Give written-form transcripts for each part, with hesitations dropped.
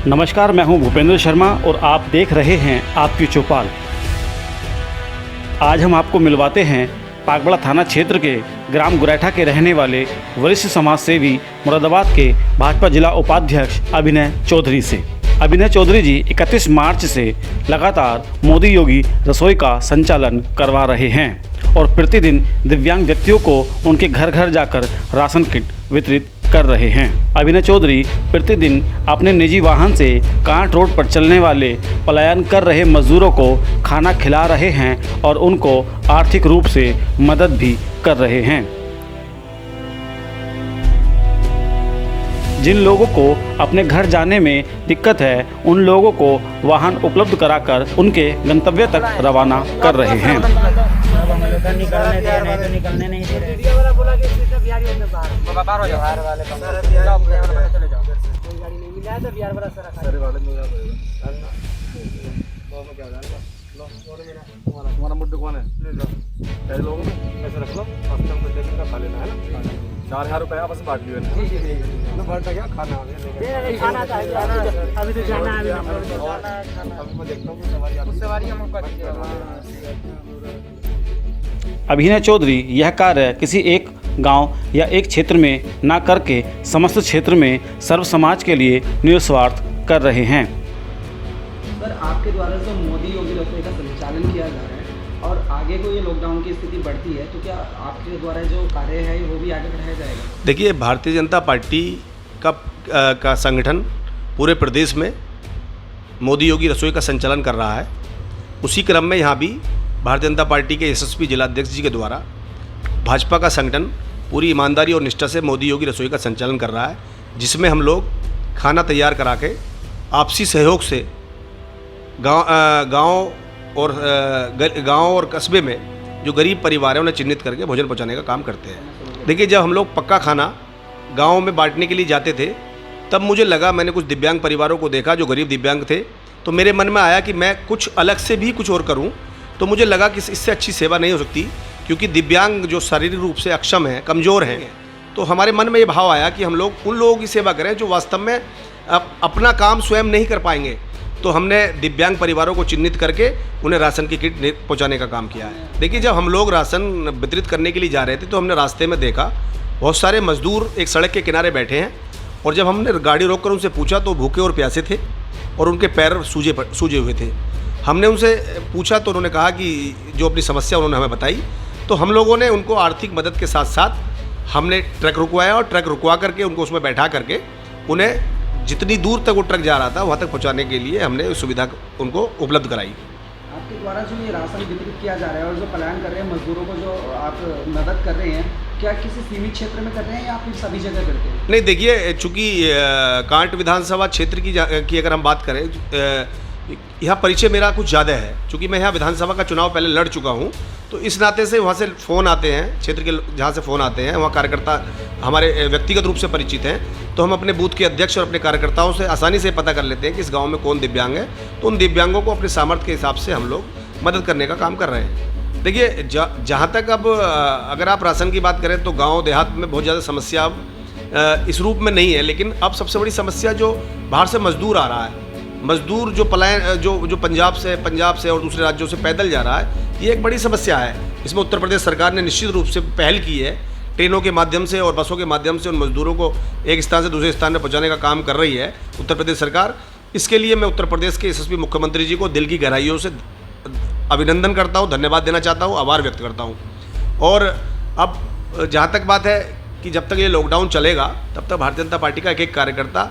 नमस्कार, मैं हूं भूपेंद्र शर्मा और आप देख रहे हैं आपकी चौपाल। आज हम आपको मिलवाते हैं पागबड़ा थाना क्षेत्र के ग्राम गुरैठा के रहने वाले वरिष्ठ समाज सेवी मुरादाबाद के भाजपा जिला उपाध्यक्ष अभिनय चौधरी से। अभिनय चौधरी जी 31 मार्च से लगातार मोदी योगी रसोई का संचालन करवा रहे हैं और प्रतिदिन दिव्यांग व्यक्तियों को उनके घर घर जाकर राशन किट वितरित कर रहे हैं। अभिनय चौधरी प्रतिदिन अपने निजी वाहन से कांट रोड पर चलने वाले पलायन कर रहे मजदूरों को खाना खिला रहे हैं और उनको आर्थिक रूप से मदद भी कर रहे हैं। जिन लोगों को अपने घर जाने में दिक्कत है, उन लोगों को वाहन उपलब्ध कराकर उनके गंतव्य तक रवाना कर रहे हैं। निकलने नहीं दे रहे। तुम्हारा मुद्दे कौन है? पहले लोगों में पैसे रख लो, खा लेना है ना। 4,000 रुपया बस बांट लियो ना। बांटा क्या खाना खाना चाहिए, अभी तो जाना है। अभी मैं देखता हूँ सवारी हम अभिनय चौधरी यह कार्य किसी एक गांव या एक क्षेत्र में न करके समस्त क्षेत्र में सर्व समाज के लिए निस्वार्थ कर रहे हैं। सर, आपके द्वारा जो मोदी योगी रसोई का संचालन किया जा रहा है और आगे को ये लॉकडाउन की स्थिति बढ़ती है, तो क्या आपके द्वारा जो कार्य है वो भी आगे बढ़ाया जाएगा? देखिए, भारतीय जनता पार्टी का संगठन पूरे प्रदेश में मोदी योगी रसोई का संचालन कर रहा है। उसी क्रम में यहाँ भी भारतीय जनता पार्टी के यशस्वी जिलाध्यक्ष जी के द्वारा भाजपा का संगठन पूरी ईमानदारी और निष्ठा से मोदी योगी रसोई का संचालन कर रहा है, जिसमें हम लोग खाना तैयार करा के आपसी सहयोग से गांव और कस्बे में जो गरीब परिवार है उन्हें चिन्हित करके भोजन पहुंचाने का काम करते हैं। देखिए, जब हम लोग पक्का खाना गांव में बांटने के लिए जाते थे, तब मुझे लगा, मैंने कुछ दिव्यांग परिवारों को देखा जो गरीब दिव्यांग थे, तो मेरे मन में आया कि मैं कुछ अलग से भी कुछ और करूं। तो मुझे लगा कि इससे अच्छी सेवा नहीं हो सकती, क्योंकि दिव्यांग जो शारीरिक रूप से अक्षम हैं, कमज़ोर हैं, तो हमारे मन में ये भाव आया कि हम लोग उन लोगों की सेवा करें जो वास्तव में अपना काम स्वयं नहीं कर पाएंगे। तो हमने दिव्यांग परिवारों को चिन्हित करके उन्हें राशन की किट पहुंचाने का काम किया है। देखिए, जब हम लोग राशन वितरित करने के लिए जा रहे थे, तो हमने रास्ते में देखा बहुत सारे मजदूर एक सड़क के किनारे बैठे हैं, और जब हमने गाड़ी रोककर उनसे पूछा तो भूखे और प्यासे थे और उनके पैर सूजे हुए थे। हमने उनसे पूछा तो उन्होंने कहा कि जो अपनी समस्या उन्होंने हमें बताई, तो हम लोगों ने उनको आर्थिक मदद के साथ साथ हमने ट्रक रुकवाया और ट्रक रुकवा करके उनको उसमें बैठा करके उन्हें जितनी दूर तक वो ट्रक जा रहा था वहाँ तक पहुँचाने के लिए हमने सुविधा उनको उपलब्ध कराई। आपके द्वारा जो ये राशन वितरित किया जा रहा है और जो पलायन कर रहे हैं मजदूरों को जो आप मदद कर रहे हैं, क्या किसी सीमित क्षेत्र में कर रहे हैं या फिर सभी जगह करते हैं? नहीं, देखिए, चूँकि कांट विधानसभा क्षेत्र की अगर हम बात करें, यहाँ परिचय मेरा कुछ ज़्यादा है, क्योंकि मैं यहाँ विधानसभा का चुनाव पहले लड़ चुका हूँ। तो इस नाते से वहाँ से फ़ोन आते हैं, क्षेत्र के जहाँ से फ़ोन आते हैं, वहाँ कार्यकर्ता हमारे व्यक्तिगत रूप से परिचित हैं, तो हम अपने बूथ के अध्यक्ष और अपने कार्यकर्ताओं से आसानी से पता कर लेते हैं कि इस गांव में कौन दिव्यांग है, तो उन दिव्यांगों को अपने सामर्थ्य के हिसाब से हम लोग मदद करने का काम कर रहे हैं। देखिए, जहाँ तक अब अगर आप राशन की बात करें, तो गाँव देहात में बहुत ज़्यादा समस्या अब इस रूप में नहीं है, लेकिन अब सबसे बड़ी समस्या जो बाहर से मजदूर आ रहा है, मजदूर जो पलायन जो पंजाब से और दूसरे राज्यों से पैदल जा रहा है, ये एक बड़ी समस्या है। इसमें उत्तर प्रदेश सरकार ने निश्चित रूप से पहल की है, ट्रेनों के माध्यम से और बसों के माध्यम से उन मजदूरों को एक स्थान से दूसरे स्थान में पहुंचाने का काम कर रही है उत्तर प्रदेश सरकार। इसके लिए मैं उत्तर प्रदेश के यशस्वी मुख्यमंत्री जी को दिल की गहराइयों से अभिनंदन करता हूँ, धन्यवाद देना चाहता हूँ, आभार व्यक्त करता हूँ। और अब जहाँ तक बात है कि जब तक ये लॉकडाउन चलेगा, तब तक भारतीय जनता पार्टी का एक कार्यकर्ता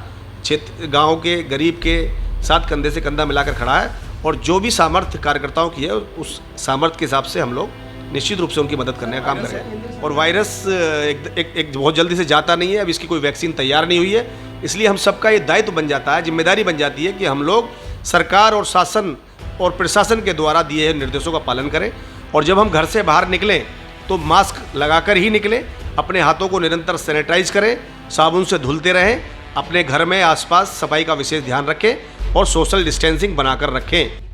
क्षेत्र गाँव के गरीब के साथ कंधे से कंधा मिलाकर खड़ा है, और जो भी सामर्थ्य कार्यकर्ताओं की है, उस सामर्थ्य के हिसाब से हम लोग निश्चित रूप से उनकी मदद करने का काम करें। और वायरस एक बहुत जल्दी से जाता नहीं है, अब इसकी कोई वैक्सीन तैयार नहीं हुई है, इसलिए हम सबका ये दायित्व बन जाता है, जिम्मेदारी बन जाती है कि हम लोग सरकार और शासन और प्रशासन के द्वारा दिए हुए निर्देशों का पालन करें। और जब हम घर से बाहर निकलें तो मास्क लगाकर ही निकलें, अपने हाथों को निरंतर सैनिटाइज करें, साबुन से धुलते रहें, अपने घर में आसपास सफाई का विशेष ध्यान रखें और सोशल डिस्टेंसिंग बनाकर रखें।